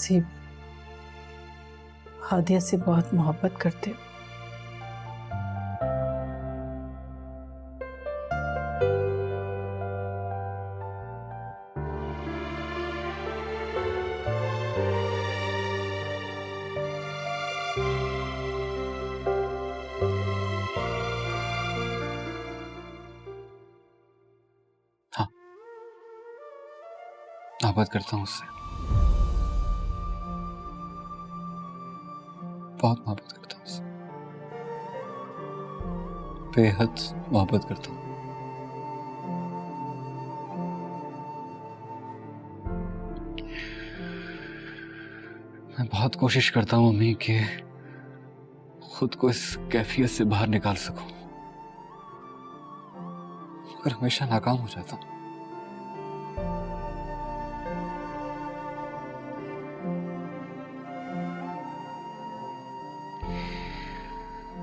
शासी हादिया से बहुत मोहब्बत करते हो। हाँ, मोहब्बत करता हूँ उससे, बहुत मोहब्बत करता हूँ उससे, बेहद मोहब्बत करता हूँ। मैं बहुत कोशिश करता हूँ मम्मी कि खुद को इस कैफियत से बाहर निकाल सकूं, मगर हमेशा नाकाम हो जाता हूँ।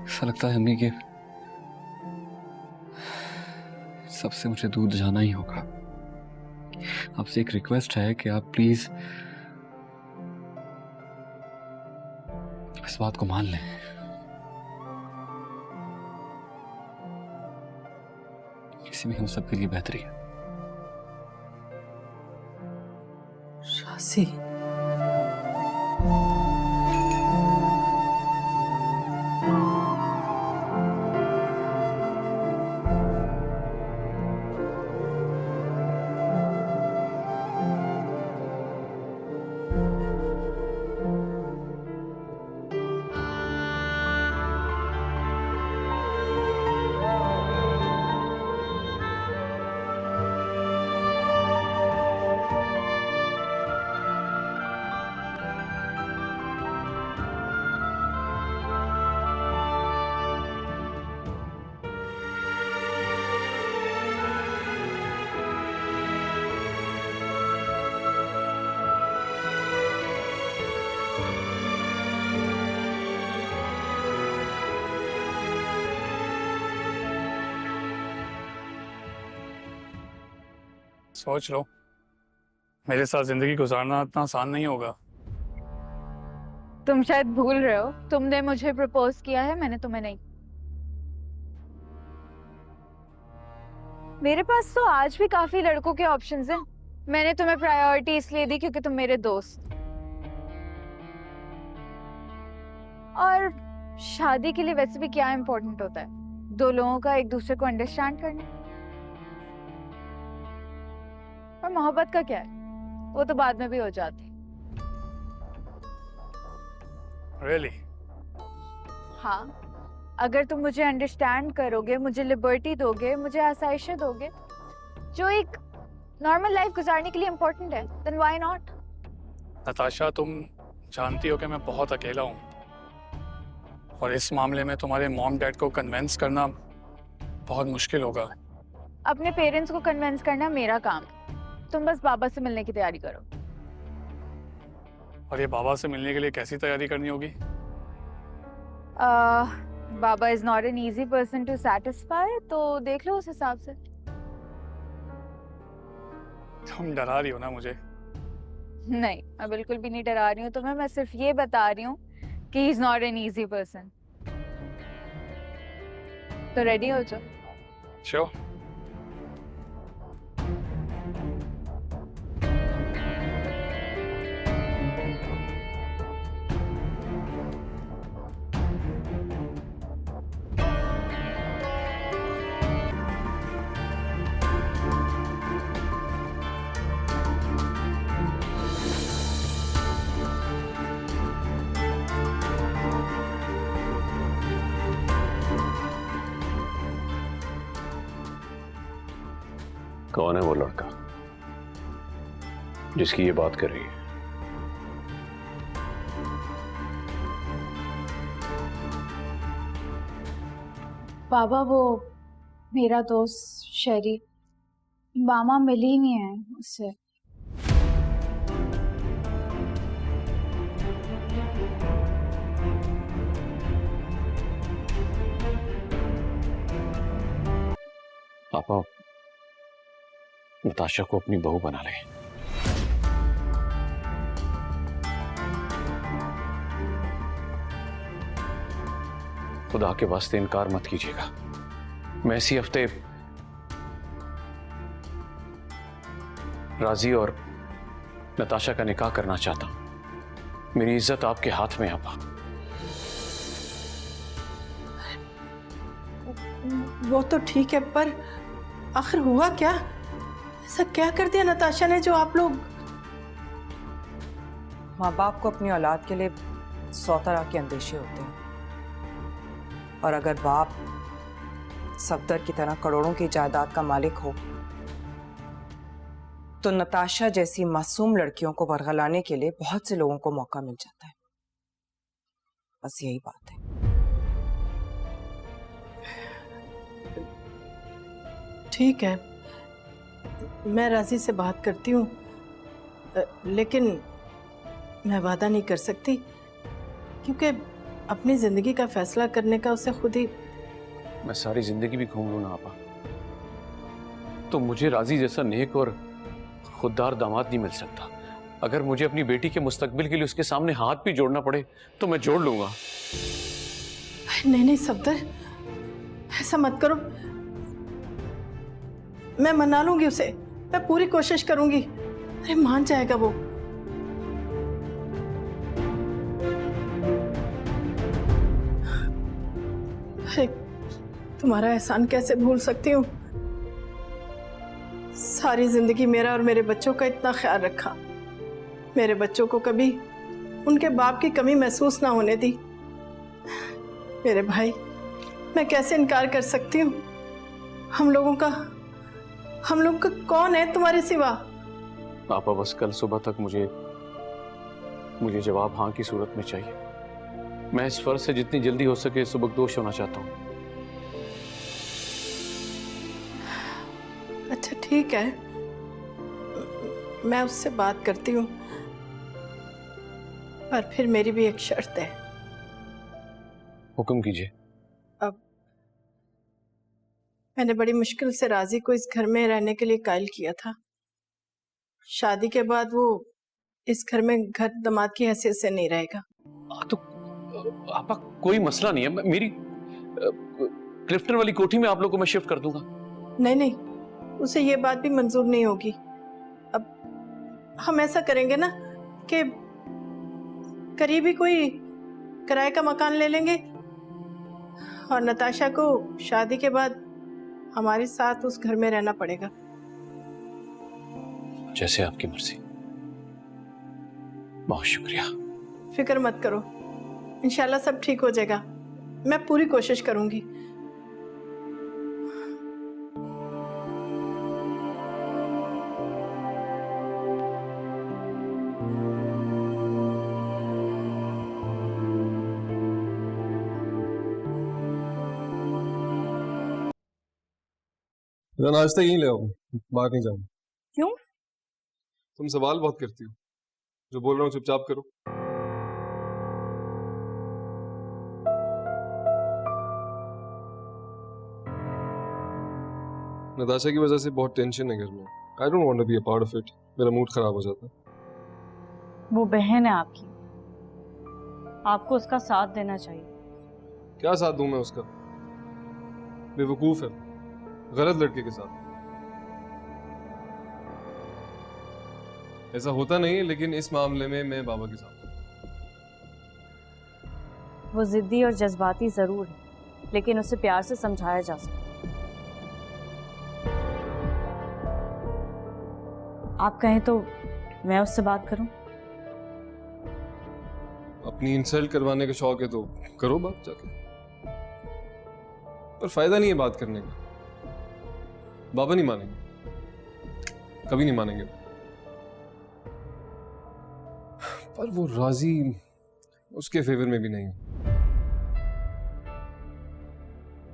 ऐसा लगता है अम्मी कि सबसे मुझे दूर जाना ही होगा। आपसे एक रिक्वेस्ट है कि आप प्लीज इस बात को मान लें। इसी में हम सबके लिए बेहतरी है। शासी सोच लो, मेरे साथ जिंदगी गुजारना इतना आसान नहीं होगा। तुम शायद भूल रहे हो, तुमने मुझे प्रपोज किया है, मैंने तुम्हें नहीं। मेरे पास तो आज भी काफी लड़कों के ऑप्शंस हैं। मैंने तुम्हें प्रायोरिटी इसलिए दी क्योंकि तुम मेरे दोस्त। और शादी के लिए वैसे भी क्या इम्पोर्टेंट होता है? दो लोगों का एक दूसरे को अंडरस्टैंड करना। और मोहब्बत का क्या है, वो तो बाद में भी हो जाती। रियली? हाँ, अगर तुम मुझे अंडरस्टैंड करोगे, मुझे लिबर्टी दोगे, मुझे आसाइशें दोगे, जो एक नॉर्मल लाइफ गुजारने के लिए इम्पोर्टेंट है, देन व्हाई नॉट? नताशा, तुम जानती हो कि मैं बहुत अकेला हूँ और इस मामले में तुम्हारे मॉम डैड को कन्विंस करना बहुत मुश्किल होगा। अपने पेरेंट्स को कन्विंस करना मेरा काम है। तुम बस बाबा से मिलने की तैयारी करो। और ये बाबा से मिलने के लिए कैसी तैयारी करनी होगी? बाबा is not an easy person to satisfy, तो देख लो उस हिसाब से। तुम डरा रही हो ना मुझे? नहीं, मैं बिल्कुल भी नहीं डरा रही हूँ तुम्हें। मैं सिर्फ ये बता रही हूँ कि he is not an easy person. तो रेडी हो जाओ। श्योर। कौन है वो लड़का जिसकी ये बात कर रही है? बाबा, वो मेरा दोस्त शेरी। मामा मिली ही नहीं है उससे। पापा, नताशा को अपनी बहू बना ले। खुदा के वास्ते इनकार मत कीजिएगा। मैं इसी हफ्ते राजी और नताशा का निकाह करना चाहता हूं। मेरी इज्जत आपके हाथ में है आपा। वो तो ठीक है, पर आखिर हुआ क्या? ऐसा क्या कर दिया नताशा ने जो आप लोग? माँ बाप को अपनी औलाद के लिए 100 तरह के अंदेशे होते हैं, और अगर बाप सफदर की तरह करोड़ों की जायदाद का मालिक हो तो नताशा जैसी मासूम लड़कियों को वरगलाने के लिए बहुत से लोगों को मौका मिल जाता है। बस यही बात है। ठीक है, मैं राजी से बात करती हूँ, लेकिन मैं वादा नहीं कर सकती, क्योंकि अपनी जिंदगी का फैसला करने का उसे खुद ही। मैं सारी जिंदगी भी घूम लूं ना आपा, तो मुझे राजी जैसा नेक और खुददार दामाद नहीं मिल सकता। अगर मुझे अपनी बेटी के मुस्तकबिल के लिए उसके सामने हाथ भी जोड़ना पड़े तो मैं जोड़ लूंगा। नहीं नहीं सफदर, ऐसा मत करो। मैं मना लूंगी उसे, मैं पूरी कोशिश करूंगी। अरे मान जाएगा वो। अरे तुम्हारा एहसान कैसे भूल सकती हूँ? सारी जिंदगी मेरा और मेरे बच्चों का इतना ख्याल रखा, मेरे बच्चों को कभी उनके बाप की कमी महसूस ना होने दी। मेरे भाई, मैं कैसे इनकार कर सकती हूँ? हम लोगों का कौन है तुम्हारे सिवा? आपा बस कल सुबह तक मुझे जवाब हाँ की सूरत में चाहिए। मैं इस फर्ज से जितनी जल्दी हो सके सुबकदोश होना चाहता हूँ। अच्छा ठीक है, मैं उससे बात करती हूँ, पर फिर मेरी भी एक शर्त है। हुक्म कीजिए। अब मैंने बड़ी मुश्किल से राजी को इस घर में रहने के लिए कायल किया था। शादी के बाद वो इस घर में घर दामाद की हैसियत से नहीं रहेगा। तो आपा कोई मसला नहीं है, मेरी क्लिफ्टन वाली कोठी में आप लोगों को मैं शिफ्ट कर दूंगा। नहीं नहीं, उसे ये बात भी मंजूर नहीं होगी। अब हम ऐसा करेंगे ना कि करीबी कोई किराए का मकान ले लेंगे, और नताशा को शादी के बाद हमारे साथ उस घर में रहना पड़ेगा। जैसे आपकी मर्जी। बहुत शुक्रिया। फिक्र मत करो, इंशाल्लाह सब ठीक हो जाएगा। मैं पूरी कोशिश करूंगी। मेरा नाश्ता यहीं ले आओ, बाहर नहीं जाऊँ। क्यों? तुम सवाल बहुत करती हो, जो बोल रहा हूँ चुपचाप करो। नताशा की वजह से बहुत टेंशन है घर में। I don't want to be a part of it. मेरा मूड खराब हो जाता है। वो बहन है आपकी, आपको उसका साथ देना चाहिए। क्या साथ दूं मैं उसका? बेवकूफ है, गलत लड़के के साथ। ऐसा होता नहीं, लेकिन इस मामले में मैं बाबा के साथ हूं। वो जिद्दी और जज्बाती जरूर है, लेकिन उसे प्यार से समझाया जा सकता है। आप कहें तो मैं उससे बात करूं? अपनी इंसल्ट करवाने का शौक है तो करो बात जाके, पर फायदा नहीं है बात करने का। बाबा नहीं मानेंगे, कभी नहीं मानेंगे। पर वो राजी उसके फेवर में भी नहीं।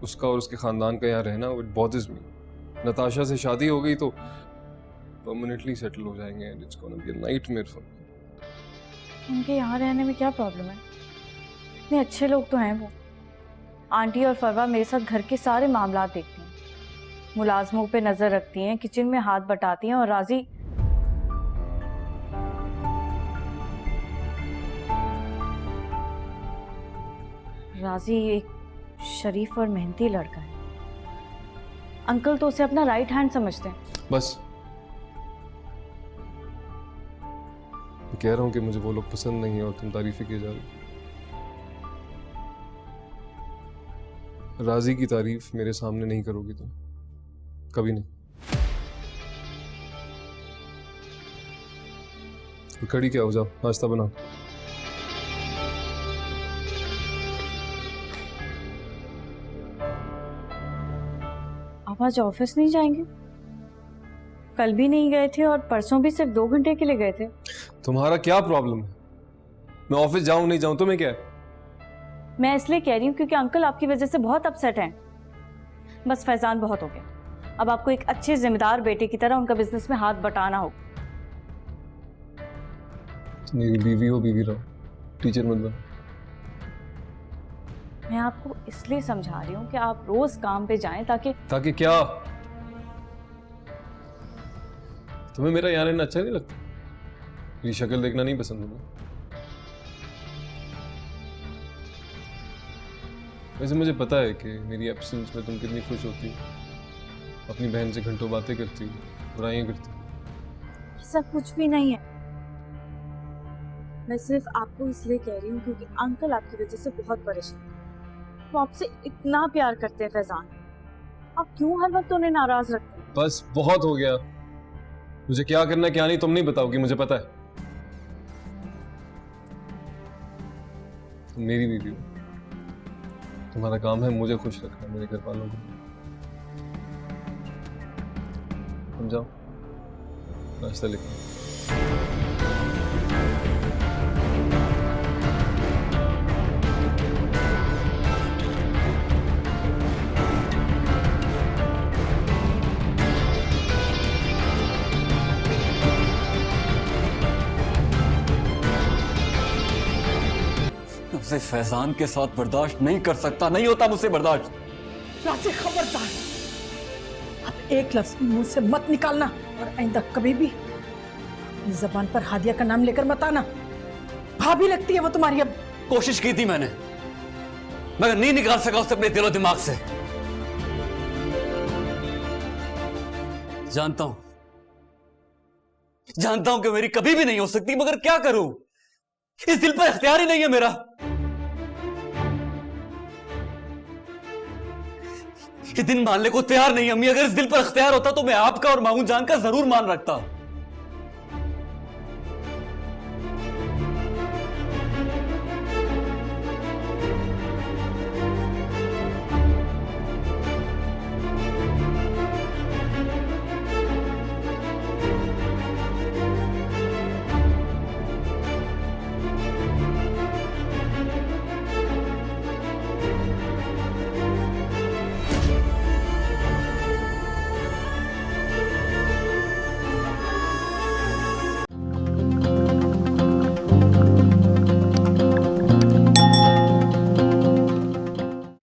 उसका और उसके खानदान का यहाँ रहना इट बॉदर्स मी। नताशा से शादी हो गई तो परमानेंटली सेटल हो जाएंगे and it's gonna be a nightmare for me. उनके यहाँ रहने में क्या प्रॉब्लम है? इतने अच्छे लोग तो हैं वो। आंटी और फरवा मेरे साथ घर के सारे मामला देखती हैं, मुलाजमों पे नजर रखती हैं, किचन में हाथ बटाती हैं, और राजी एक शरीफ और मेहनती लड़का है। अंकल तो उसे अपना राइट हैंड समझते हैं। बस मैं कह रहा हूं कि मुझे वो लोग पसंद नहीं है और तुम तारीफें किए जा रही हो। राजी की तारीफ मेरे सामने नहीं करोगी तुम, कभी नहीं। तो खड़ी क्या हो, जाओ नाश्ता बनाओ। आप आज ऑफिस नहीं जाएंगे? कल भी नहीं गए थे और परसों भी सिर्फ 2 घंटे के लिए गए थे। तुम्हारा क्या प्रॉब्लम है? मैं ऑफिस जाऊं नहीं जाऊं तुम्हें क्या है? मैं इसलिए कह रही हूँ क्योंकि अंकल आपकी वजह से बहुत अपसेट हैं। बस फैजान बहुत हो गया। अब आपको एक अच्छे जिम्मेदार बेटे की तरह उनका बिजनेस में हाथ बटाना होगा। मेरी बीवी हो, बीवी रहो, टीचर मत बनो। मैं आपको इसलिए समझा रही हूँ कि आप रोज काम पे जाएं ताकि क्या? तुम्हें मेरा यहाँ रहना अच्छा नहीं लगता? मेरी शक्ल देखना नहीं पसंद मुझे? वैसे मुझे पता है कि मेरी एब्सेंस में तुम कितनी खुश होती हो, अपनी बहन से घंटों बातें करती हो, बुराइयां करती हो। ऐसा कुछ भी नहीं है। मैं सिर्फ आपको इसलिए कह रही हूँ क्योंकि अंकल आपकी वजह से बहुत परेशान हैं। वो आपसे इतना प्यार करते हैं फैजान, आप क्यों हर वक्त उन्हें नाराज रखते हैं? बस बहुत हो गया। मुझे क्या करना है क्या नहीं तुम नहीं बताओगी, मुझे पता है। तुम मेरी बीवी हो, तुम्हारा काम है मुझे खुश रखना, मेरे घर वालों को। तुम जाओ नाश्ता लेकर। उसे फैजान के साथ बर्दाश्त नहीं कर सकता, नहीं होता मुझसे बर्दाश्त। राशि खबरदार, अब एक लफ्ज भी मुंह से मत निकालना और आइंदा कभी भी अपनी जबान पर हादिया का नाम लेकर मत आना। भाभी लगती है वो तुम्हारी। अब कोशिश की थी मैंने, मगर नहीं निकाल सका उसे अपने दिलो दिमाग से। जानता हूं कि मेरी कभी भी नहीं हो सकती, मगर क्या करूं? इस दिल पर इख्तियार ही नहीं है मेरा। ये दिन मानने को तैयार नहीं अम्मी। अगर इस दिल पर इख्तियार होता तो मैं आपका और मामू जान का जरूर मान रखता।